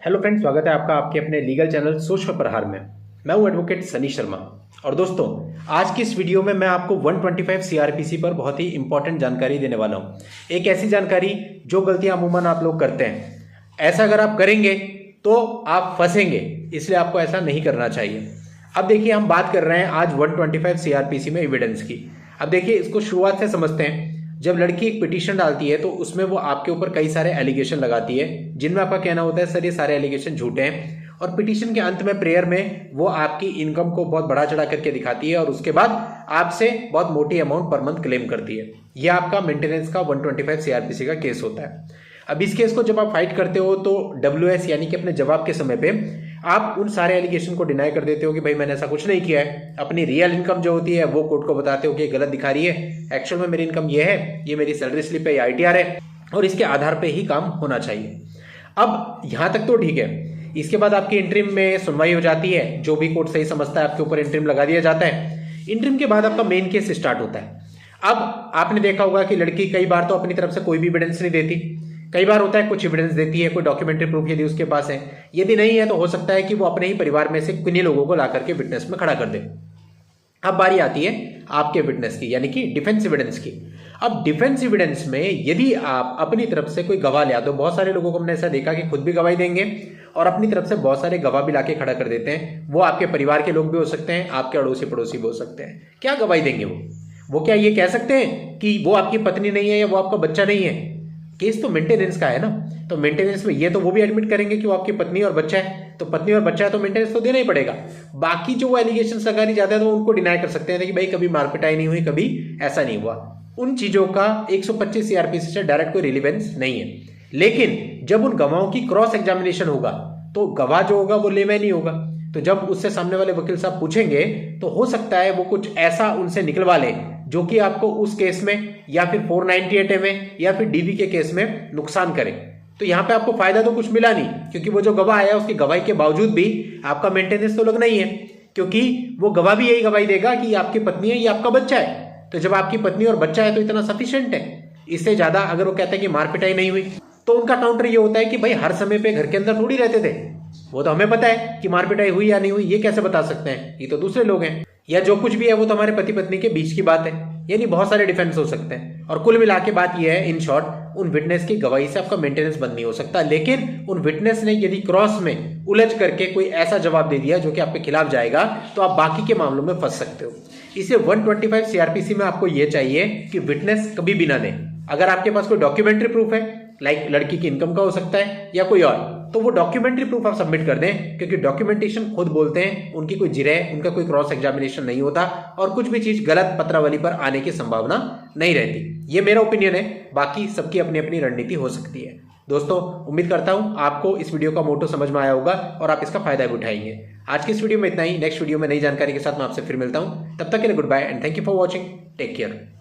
Hello friends, स्वागत है आपका आपके अपने लीगल चैनल सोच पर प्रहार में। मैं हूं एडवोकेट सनी शर्मा। और दोस्तों, आज की इस वीडियो में मैं आपको 125 सीआरपीसी पर बहुत ही इंपॉर्टेंट जानकारी देने वाला हूं। एक ऐसी जानकारी जो गलतियां अमूमन आप लोग करते हैं, ऐसा अगर आप करेंगे तो आप फंसेंगे, इसलिए आपको ऐसा नहीं करना चाहिए। अब देखिए, हम बात कर रहे हैं आज 125 सीआरपीसी में एविडेंस की। अब देखिए, इसको शुरुआत से समझते हैं। जब लड़की एक पिटीशन डालती है तो उसमें वो आपके ऊपर कई सारे एलिगेशन लगाती है, जिनमें आपका कहना होता है सर ये सारे एलिगेशन झूठे हैं। और पिटीशन के अंत में प्रेयर में वो आपकी इनकम को बहुत बढ़ा चढ़ा करके दिखाती है और उसके बाद आपसे बहुत मोटी अमाउंट पर मंथ क्लेम करती है। यह आपका मेंटेनेंस का 125 सीआरपीसी का केस होता है। अब इस केस को जब आप फाइट करते हो तो WS यानी कि अपने जवाब के समय पे आप उन सारे एलिगेशन को डिनाई कर देते हो कि भाई मैंने ऐसा कुछ नहीं किया है। अपनी रियल इनकम जो होती है वो कोर्ट को बताते हो कि गलत दिखा रही है, एक्चुअल में मेरी इनकम ये है, ये मेरी सैलरी स्लिप है या ITR है और इसके आधार पे ही काम होना चाहिए। अब यहां तक तो ठीक है। इसके बाद आपकी इंटरिम में सुनवाई हो जाती है, जो भी कोर्ट सही समझता है आपके ऊपर इंटरिम लगा दिया जाता है। इंटरिम के बाद आपका मेन केस स्टार्ट होता है। अब आपने देखा होगा कि लड़की कई बार तो अपनी तरफ से कोई भी एविडेंस नहीं देती, कई बार होता है कुछ एविडेंस देती है, कोई डॉक्यूमेंट्री प्रूफ यदि उसके पास है। यदि नहीं है तो हो सकता है कि वो अपने ही परिवार में से किन्हीं लोगों को ला करके विटनेस में खड़ा कर दे। अब बारी आती है आपके विटनेस की, यानी कि डिफेंस एविडेंस की। अब डिफेंस एविडेंस में यदि आप अपनी तरफ से कोई गवाह ले आते हो, बहुत सारे लोगों को हमने ऐसा देखा कि खुद भी गवाही देंगे और अपनी तरफ से बहुत सारे गवाह भी लाके खड़ा कर देते हैं। वो आपके परिवार के लोग भी हो सकते हैं, आपके अड़ोसी पड़ोसी भी हो सकते हैं। क्या गवाही देंगे वो क्या ये कह सकते हैं कि वो आपकी पत्नी नहीं है या वो आपका बच्चा नहीं है? केस तो मेंटेनेंस का है ना, तो मेंटेनेंस में ये तो वो भी एडमिट करेंगे कि वो आपकी पत्नी और बच्चा है, तो पत्नी और बच्चा है तो मेंटेनेंस तो देना ही पड़ेगा। बाकी जो वो एलिगेशंस लगा नहीं जाते हैं तो उनको डिनाई कर सकते हैं कि भाई कभी मारपिटाई नहीं हुई, कभी ऐसा नहीं हुआ। उन चीजों का 125 सीआरपीसी से डायरेक्ट कोई रिलेवेंस नहीं है। लेकिन जब उन गवाहों की क्रॉस एग्जामिनेशन होगा तो गवाह जो होगा वो लेमैन ही होगा। तो जब उससे सामने वाले वकील साहब पूछेंगे तो हो सकता है वो कुछ ऐसा उनसे निकलवा ले जो कि आपको उस केस में या फिर 498 में या फिर DV के केस में नुकसान करे। तो यहां पे आपको फायदा तो कुछ मिला नहीं, क्योंकि वो जो गवाह आया उसकी गवाही के बावजूद भी आपका मेंटेनेंस तो लगना ही है, क्योंकि वो गवाह भी यही गवाही देगा कि आपकी पत्नी है, ये आपका बच्चा है। तो जब आपकी पत्नी और बच्चा है तो इतना सफिशिएंट है। इससे ज्यादा अगर वो कहते हैं कि मारपिटाई नहीं हुई तो उनका काउंटर ये होता है कि भाई हर समय पे घर के अंदर थोड़ी रहते थे, वो तो हमें पता है कि मारपिटाई हुई या नहीं हुई, ये कैसे बता सकते हैं? ये तो दूसरे लोग हैं, या जो कुछ भी है वो तो हमारे पति पत्नी के बीच की बात है। यानी बहुत सारे डिफेंस हो सकते हैं। और कुल मिला के बात यह है, इन शॉर्ट, उन विटनेस की गवाही से आपका मेंटेनेंस बंद नहीं हो सकता। लेकिन उन विटनेस ने यदि क्रॉस में उलझ करके कोई ऐसा जवाब दे दिया जो कि आपके खिलाफ जाएगा तो आप बाकी के मामलों में फंस सकते हो। इसे 125 सीआरपीसी में आपको यह चाहिए कि विटनेस कभी भी ना दे। अगर आपके पास कोई डॉक्यूमेंट्री प्रूफ है, लाइक लड़की की इनकम का हो सकता है या कोई और, तो वो डॉक्यूमेंट्री प्रूफ आप सबमिट कर दें, क्योंकि डॉक्यूमेंटेशन खुद बोलते हैं उनकी कोई जिरह, उनका कोई क्रॉस एग्जामिनेशन नहीं होता और कुछ भी चीज गलत पत्रावली पर आने की संभावना नहीं रहती। ये मेरा ओपिनियन है, बाकी सबकी अपनी अपनी रणनीति हो सकती है। दोस्तों, उम्मीद करता हूं आपको इस वीडियो का मोटो समझ में आया होगा और आप इसका फायदा भी उठाएंगे। आज की इस वीडियो में इतना ही। नेक्स्ट वीडियो में नई जानकारी के साथ मैं आपसे फिर मिलता हूं। तब तक के लिए goodbye and thank you for watching. Take care.